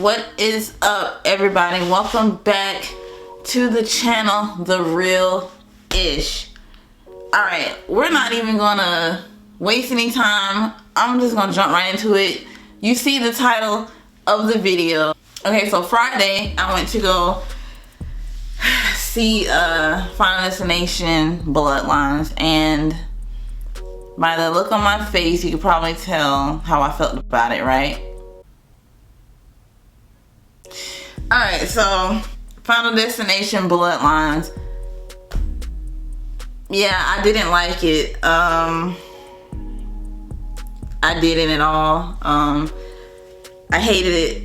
What is up, everybody? Welcome back to the channel, The Real Ish. Alright, we're not even gonna waste any time. I'm just gonna jump right into it. You see the title of the video. Okay, so Friday I went to go see Final Destination Bloodlines, and by the look on my face you could probably tell how I felt about it, right? Alright, so Final Destination Bloodlines. Yeah, I didn't like it. I didn't at all. I hated it,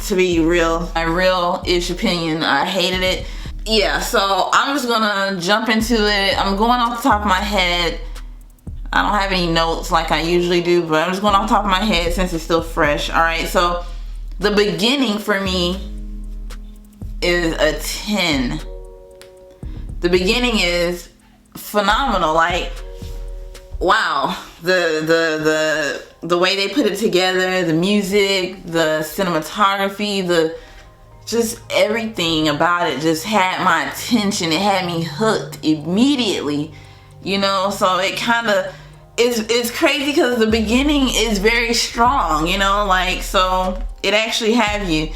to be real. My real-ish opinion, I hated it. Yeah, so I'm just gonna jump into it. I'm going off the top of my head. I don't have any notes like I usually do, but I'm just going off the top of my head since it's still fresh. Alright, so the beginning for me is a 10. The beginning is phenomenal. Like, wow, the way they put it together, the music, the cinematography, just everything about it just had my attention. It had me hooked immediately, you know. So it kind of it's crazy because the beginning is very strong, you know, like, so it actually have you.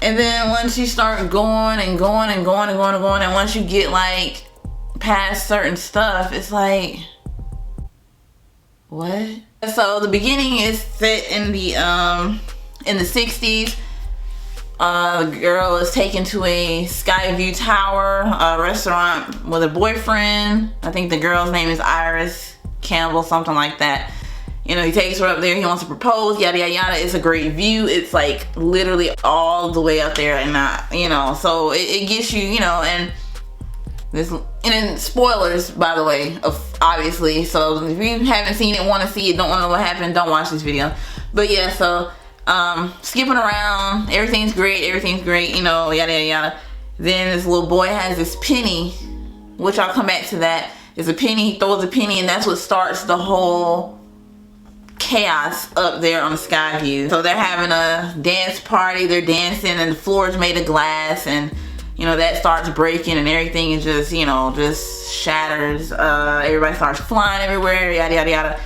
And then once you start going and going and going and going and going, and once you get like past certain stuff, it's like, what? So the beginning is set in the 60s. The girl is taken to a Skyview Tower restaurant with a boyfriend. I think the girl's name is Iris Campbell, something like that. You know, he takes her up there, he wants to propose, yada yada yada. It's a great view. It's like literally all the way up there, and you know, so it gets you, you know, and then spoilers, by the way, obviously. So if you haven't seen it, want to see it, don't want to know what happened, don't watch this video. But yeah, so skipping around, everything's great, you know, yada yada yada. Then this little boy has this penny, which I'll come back to that. It's a penny, he throws a penny, and that's what starts the whole chaos up there on the Skyview. So they're having a dance party, they're dancing, and the floor is made of glass, and you know, that starts breaking and everything is just, you know, just shatters. Everybody starts flying everywhere, yada yada yada.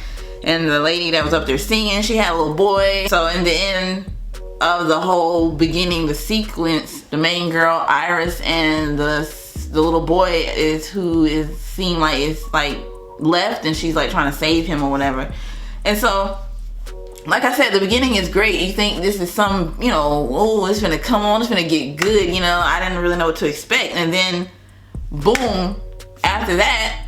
And the lady that was up there singing, she had a little boy. So in the end of the whole beginning, the sequence, the main girl Iris and the little boy is who is seemed like it's like left, and she's like trying to save him or whatever. And so, like I said, the beginning is great. You think this is some, you know, oh, it's gonna come on, it's gonna get good, you know. I didn't really know what to expect. And then, boom, after that,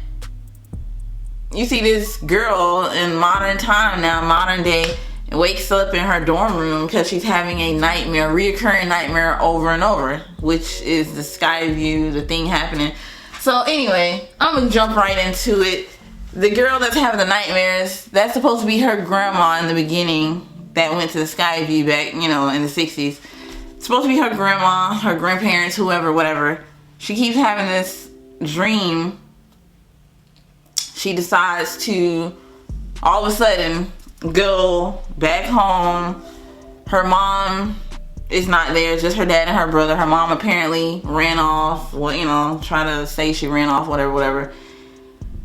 you see this girl in modern time now, modern day, and wakes up in her dorm room because she's having a nightmare, reoccurring nightmare over and over, which is the Skyview, the thing happening. So anyway, I'm gonna jump right into it. The girl that's having the nightmares, that's supposed to be her grandma in the beginning that went to the Skyview back, you know, in the 60s. It's supposed to be her grandma, her grandparents, whoever, whatever. She keeps having this dream. She decides to, all of a sudden, go back home. Her mom is not there, just her dad and her brother. Her mom apparently ran off, well, you know, trying to say she ran off, whatever.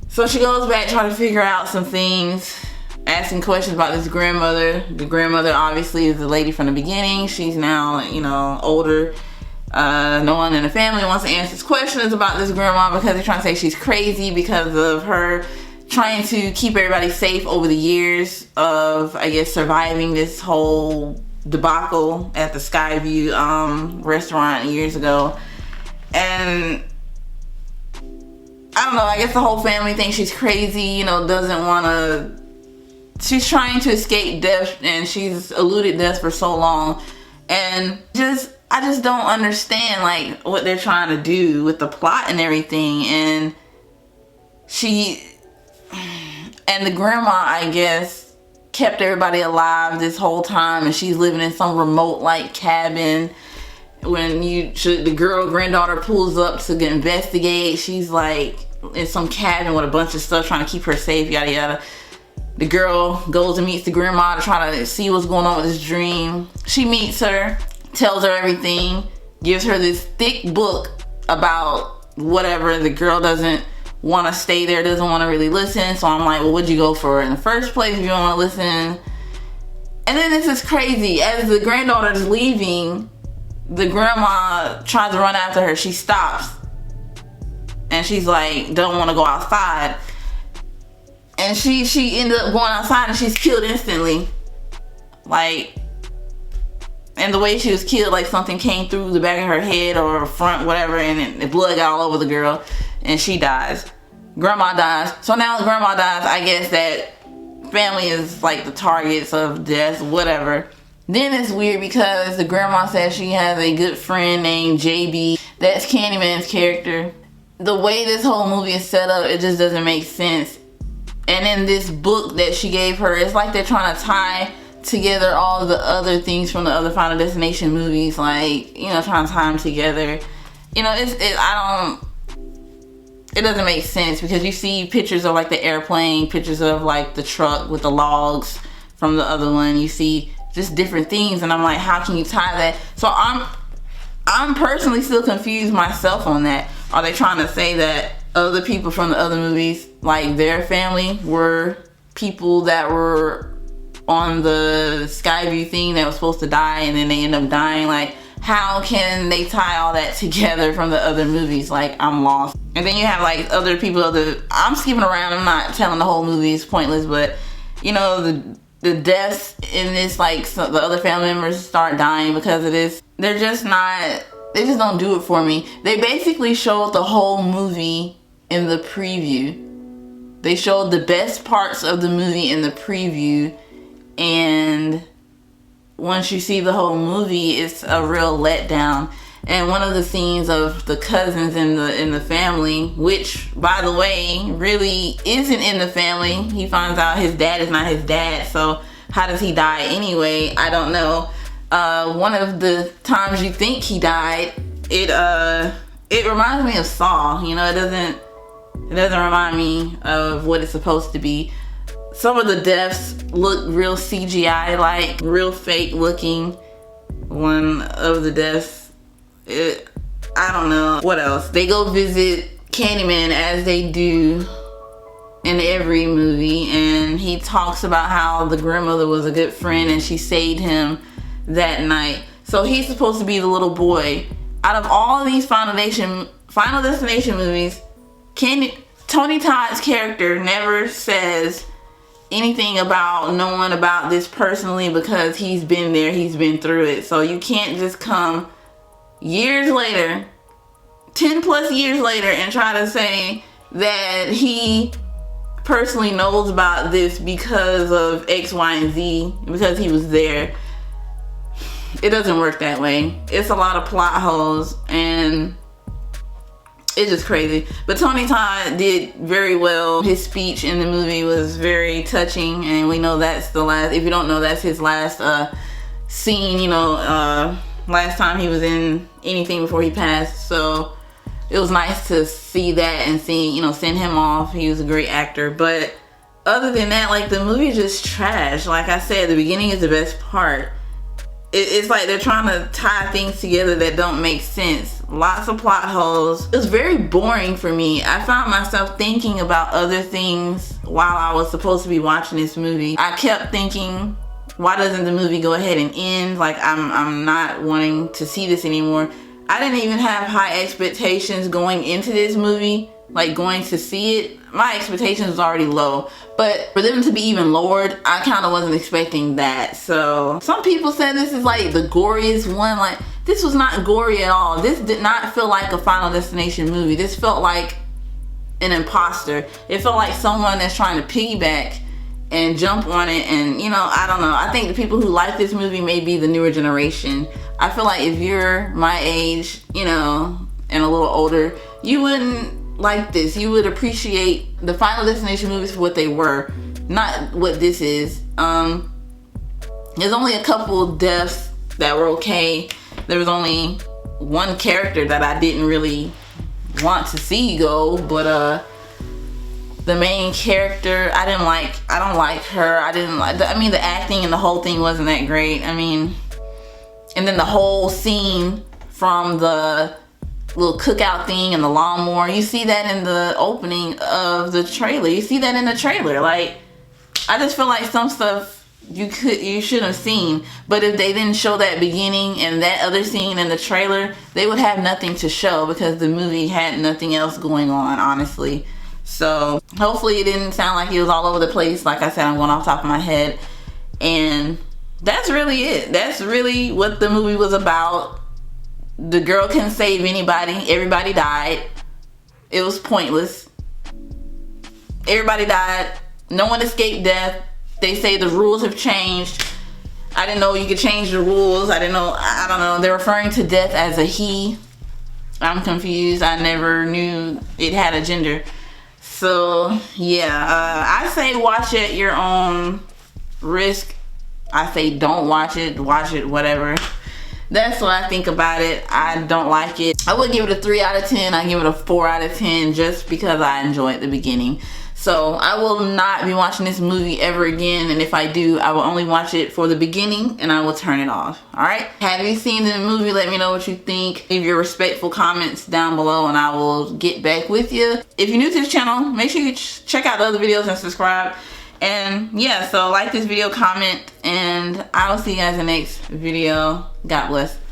So she goes back trying to figure out some things, asking questions about this grandmother. The grandmother obviously is the lady from the beginning. She's now, you know, older. No one in the family wants to answer questions about this grandma because they're trying to say she's crazy because of her trying to keep everybody safe over the years of, I guess, surviving this whole debacle at the Skyview restaurant years ago. And I don't know, I guess the whole family thinks she's crazy, you know, doesn't want to, she's trying to escape death, and she's eluded death for so long. And I just don't understand, like, what they're trying to do with the plot and everything. And the grandma, I guess, kept everybody alive this whole time, and she's living in some remote, like, cabin. When the granddaughter pulls up to investigate, she's like in some cabin with a bunch of stuff trying to keep her safe, yada yada. The girl goes and meets the grandma to try to see what's going on with this dream. She meets her, tells her everything, gives her this thick book about whatever. The girl doesn't want to stay there, doesn't want to really listen. So I'm like, well, what'd you go for in the first place if you don't want to listen? And then this is crazy. As the granddaughter's leaving, the grandma tries to run after her. She stops. And she's like, don't want to go outside. And she ended up going outside and she's killed instantly. Like, and the way she was killed, like something came through the back of her head or her front, whatever, and the blood got all over the girl, and she dies. Grandma dies. So now grandma dies, I guess that family is like the targets of death, whatever. Then it's weird because the grandma says she has a good friend named JB. That's Candyman's character. The way this whole movie is set up, it just doesn't make sense. And in this book that she gave her, it's like they're trying to tie together all the other things from the other Final Destination movies, like, you know, trying to tie them together. You know, it doesn't make sense because you see pictures of like the airplane, pictures of like the truck with the logs from the other one. You see just different things, and I'm like, how can you tie that? So I'm personally still confused myself on that. Are they trying to say that other people from the other movies, like their family, were people that were on the Skyview thing that was supposed to die and then they end up dying? Like, how can they tie all that together from the other movies? Like, I'm lost. And then you have like other people, I'm skipping around, I'm not telling the whole movie, it's pointless, but you know, the deaths in this, like, so the other family members start dying because of this. They just don't do it for me. They basically showed the whole movie in the preview. They showed the best parts of the movie in the preview, and once you see the whole movie, it's a real letdown. And one of the scenes of the cousins in the family, which, by the way, really isn't in the family. He finds out his dad is not his dad, so how does he die anyway? I don't know. One of the times you think he died, it reminds me of Saw. You know, it doesn't remind me of what it's supposed to be. Some of the deaths look real CGI, like real fake looking. One of the deaths, I don't know. What else? They go visit Candyman, as they do in every movie, and he talks about how the grandmother was a good friend and she saved him that night. So he's supposed to be the little boy. Out of all of these Final Destination movies, Tony Todd's character never says anything about knowing about this personally because he's been there, he's been through it. So you can't just come years later, 10 plus years later, and try to say that he personally knows about this because of X, Y, and Z, because he was there. It doesn't work that way. It's a lot of plot holes, and it's just crazy. But Tony Todd did very well. His speech in the movie was very touching, and we know that's the last, if you don't know, that's his last scene, you know, last time he was in anything before he passed. So it was nice to see that and see, you know, send him off. He was a great actor. But other than that, like, the movie is just trash. Like I said, the beginning is the best part. It's like they're trying to tie things together that don't make sense. Lots of plot holes. It was very boring for me. I found myself thinking about other things while I was supposed to be watching this movie. I kept thinking, why doesn't the movie go ahead and end? Like, I'm not wanting to see this anymore. I didn't even have high expectations going into this movie, like going to see it. My expectations was already low, but for them to be even lowered, I kind of wasn't expecting that. So some people said this is like the goriest one. Like, this was not gory at all. This did not feel like a Final Destination movie. This felt like an imposter. It felt like someone that's trying to piggyback and jump on it, and, you know, I don't know. I think the people who like this movie may be the newer generation. I feel like if you're my age, you know, and a little older, you wouldn't like this. You would appreciate the Final Destination movies for what they were, not what this is. There's only a couple deaths that were okay. There was only one character that I didn't really want to see go, but the main character, I don't like her. I mean, the acting and the whole thing wasn't that great. I mean, And then the whole scene from the little cookout thing and the lawnmower, you see that in the opening of the trailer. You see that in the trailer. Like, I just feel like some stuff you should have seen, but if they didn't show that beginning and that other scene in the trailer, they would have nothing to show because the movie had nothing else going on, honestly. So hopefully it didn't sound like it was all over the place. Like I said, I'm going off the top of my head, and that's really it. That's really what the movie was about. The girl couldn't save anybody. Everybody died. It was pointless. Everybody died. No one escaped death. They say the rules have changed. I didn't know you could change the rules. I don't know. They're referring to death as a he. I'm confused. I never knew it had a gender. So, yeah. I say watch at your own risk. I say don't watch it. Watch it, whatever. That's what I think about it. I don't like it. I would give it a 3 out of 10. I give it a 4 out of 10 just because I enjoyed the beginning. So I will not be watching this movie ever again, and if I do, I will only watch it for the beginning and I will turn it off. Alright? Have you seen the movie? Let me know what you think. Leave your respectful comments down below and I will get back with you. If you're new to this channel, make sure you check out the other videos and subscribe. And yeah, so like this video, comment, and I will see you guys in the next video. God bless.